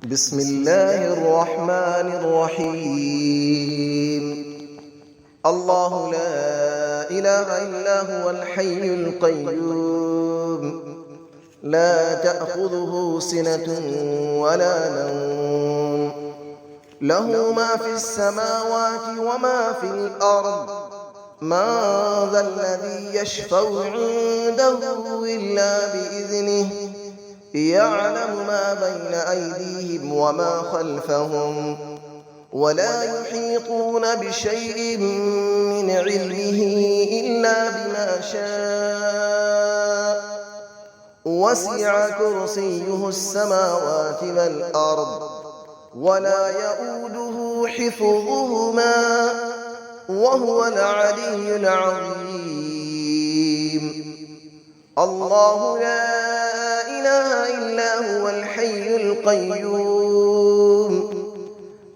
بسم الله الرحمن الرحيم. الله لا إله إلا هو الحي القيوم، لا تأخذه سنة ولا نوم، له ما في السماوات وما في الأرض. من ذا الذي يشفع عنده إلا بإذنه، يعلم ما بين أيديهم وما خلفهم، ولا يحيطون بشيء من علمه إلا بما شاء. وسع كرسيه السماوات والأرض، ولا يؤوده حفظهما، وهو العلي العظيم. الله لا إله إلا هو الحي القيوم،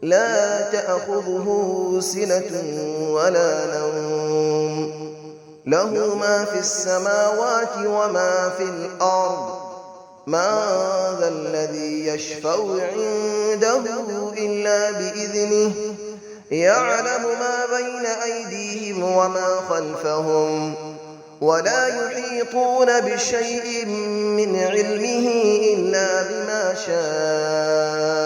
لا تأخذه سنة ولا نوم، له ما في السماوات وما في الأرض. من ذا الذي يشفع عنده إلا بإذنه، يعلم ما بين أيديهم وما خلفهم، ولا يحيطون بشيء من علمه إلا بما شاء.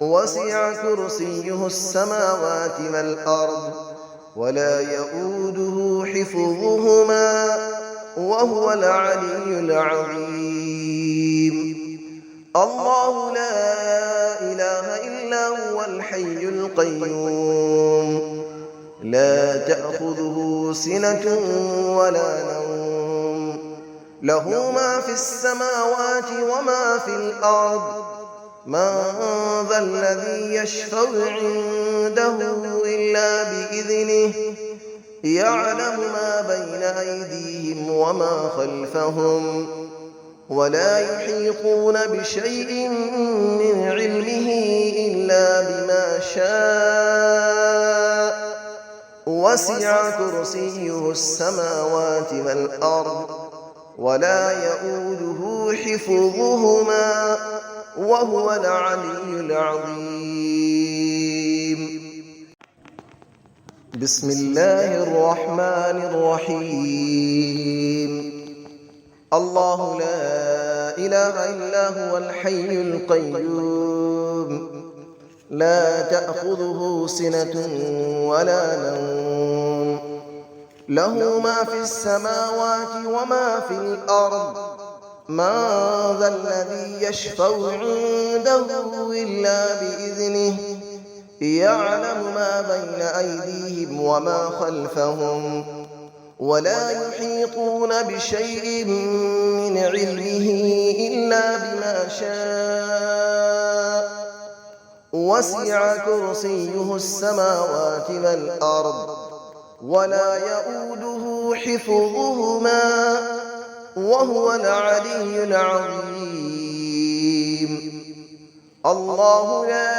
وسع كرسيه السماوات والأرض، ولا يؤوده حفظهما، وهو العلي العظيم. الله لا إله إلا هو الحي القيوم، لا تأخذه سنة ولا نوم، له ما في السماوات وما في الأرض. من ذا الذي يشفع عنده إلا بإذنه، يعلم ما بين أيديهم وما خلفهم، ولا يحيطون بشيء من علمه إلا بما شاء. وسع كرسيه السماوات والأرض، ولا يؤوده حفظهما، وهو العلي العظيم. بسم الله الرحمن الرحيم. الله لا إله إلا هو الحي القيوم، لا تأخذه سنة ولا نوم، له ما في السماوات وما في الأرض. من ذا الذي يشفع عنده إلا بإذنه، يعلم ما بين أيديهم وما خلفهم، ولا يحيطون بشيء من علمه إلا بما شاء. وسع كرسيه السماوات والأرض، ولا يؤوده حفظهما، وهو العلي العظيم. الله لا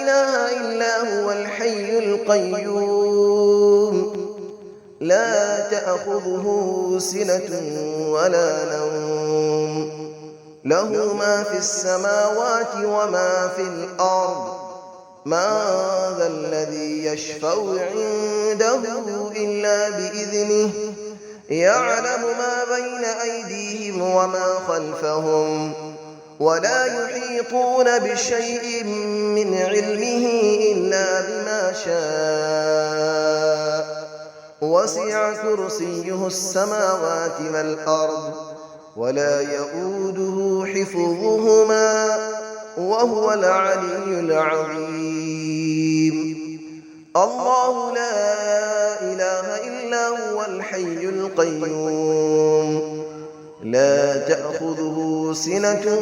إله إلا هو الحي القيوم، لا تأخذه سنة ولا نوم، له ما في السماوات وما في الأرض. من ذا الذي يشفع عنده إلا بإذنه، يعلم ما بين أيديهم وما خلفهم، ولا يحيطون بشيء من علمه إلا بما شاء. وسع كرسيه السماوات والأرض، ولا يؤوده حفظهما، وهو العلي العظيم. الله لا إله إلا هو الحي القيوم، لا تأخذه سنة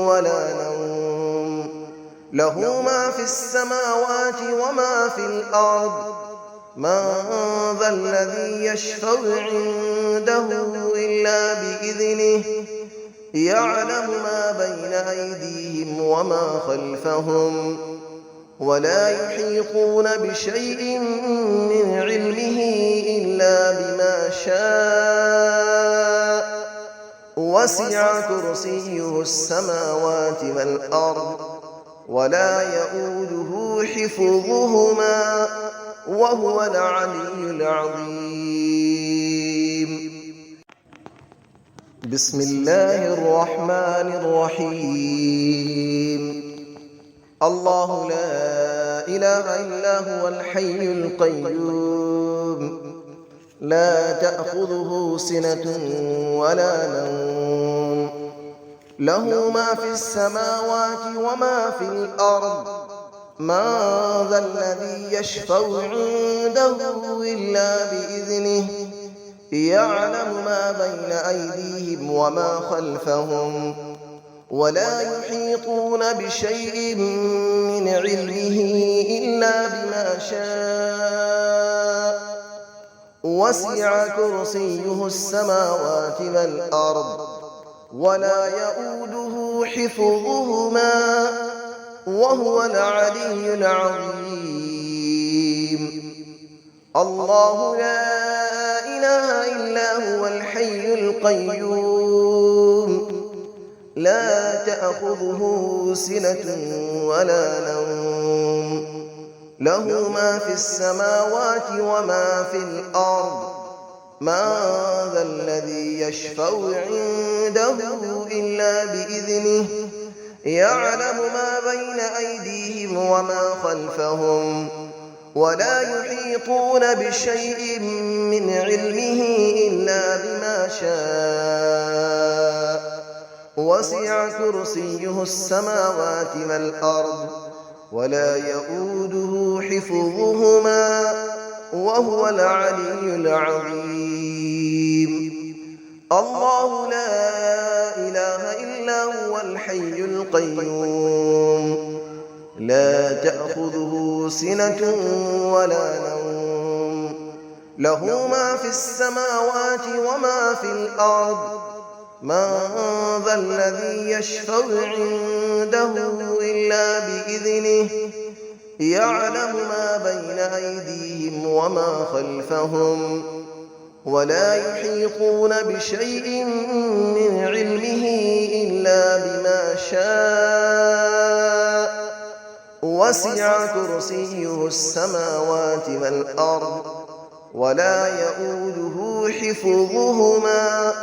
ولا نوم، له ما في السماوات وما في الأرض. من ذا الذي يشفع عنده إلا بإذنه، يعلم ما بين أيديهم وما خلفهم، ولا يحيطون بشيء من علمه إلا بما شاء. وسع كرسيه السماوات والأرض ولا يؤوده حفظهما وهو العلي العظيم. بسم الله الرحمن الرحيم. الله لا إله إلا هو الحي القيوم لا تأخذه سنة ولا نوم له ما في السماوات وما في الأرض من ذا الذي يشفع عنده إلا بإذنه يعلم ما بين أيديهم وما خلفهم ولا يحيطون بشيء من علمه إلا بما شاء وسع كرسيه السماوات والأرض ولا يؤوده حفظهما وهو العلي العظيم. الله لا إله إلا هو الحي القيوم لا تأخذه سنة ولا نوم له ما في السماوات وما في الأرض من ذا الذي يشفع عنده إلا بإذنه يعلم ما بين أيديهم وما خلفهم ولا يحيطون بشيء من علمه إلا بما شاء وسع كرسيه السماوات والأرض ولا يؤوده حفظهما وهو العلي العظيم. الله لا إله إلا هو الحي القيوم لا تأخذه سنة ولا نوم له ما في السماوات وما في الأرض من ذا الذي يشفع عنده إلا بإذنه يعلم ما بين أيديهم وما خلفهم ولا يحيطون بشيء من علمه إلا بما شاء وسع كرسيه السماوات والأرض ولا يؤوده حفظهما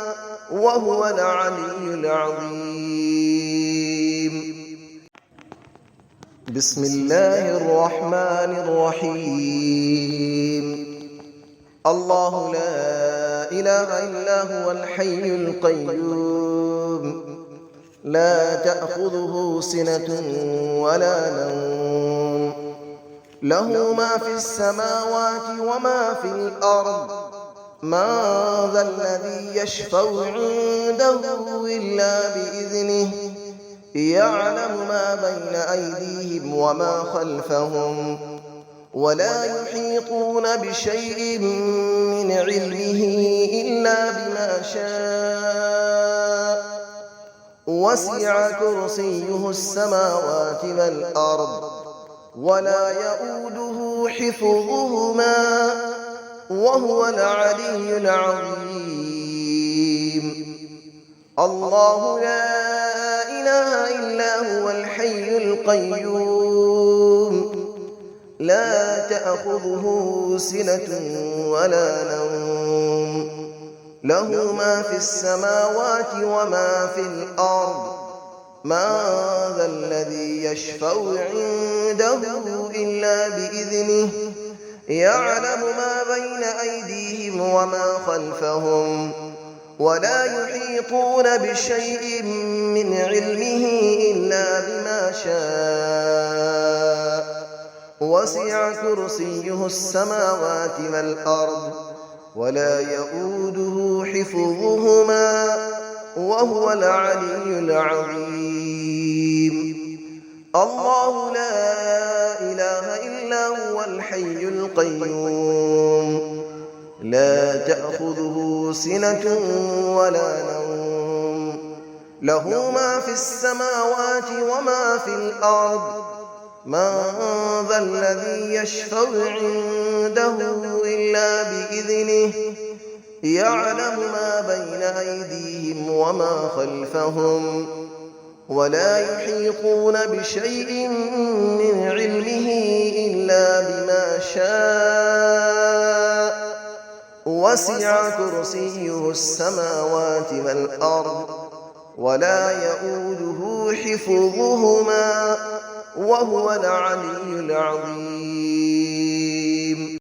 وهو العلي العظيم. بسم الله الرحمن الرحيم. الله لا إله إلا هو الحي القيوم لا تأخذه سنة ولا نوم له ما في السماوات وما في الأرض من ذا الذي يشفع عنده إلا بإذنه يعلم ما بين أيديهم وما خلفهم ولا يحيطون بشيء من علمه إلا بما شاء وسع كرسيه السماوات والأرض ولا يؤوده حفظهما وهو العلي العظيم. الله لا إله إلا هو الحي القيوم لا تأخذه سنة ولا نوم له ما في السماوات وما في الأرض من ذا الذي يشفع عنده إلا بإذنه يعلم ما بين أيديهم وما خلفهم ولا يحيطون بشيء من علمه إلا بما شاء وسع كرسيه السماوات والأرض ولا يؤوده حفظهما وهو العلي العظيم. الله لا إله إلا هو الحي القيوم لا تأخذه سنة ولا نوم له ما في السماوات وما في الأرض من ذا الذي يشفع عنده إلا بإذنه يعلم ما بين أيديهم وما خلفهم ولا يحيطون بشيء من علمه إلا بما شاء وسع كرسيه السماوات والأرض ولا يئوده حفظهما وهو العلي العظيم.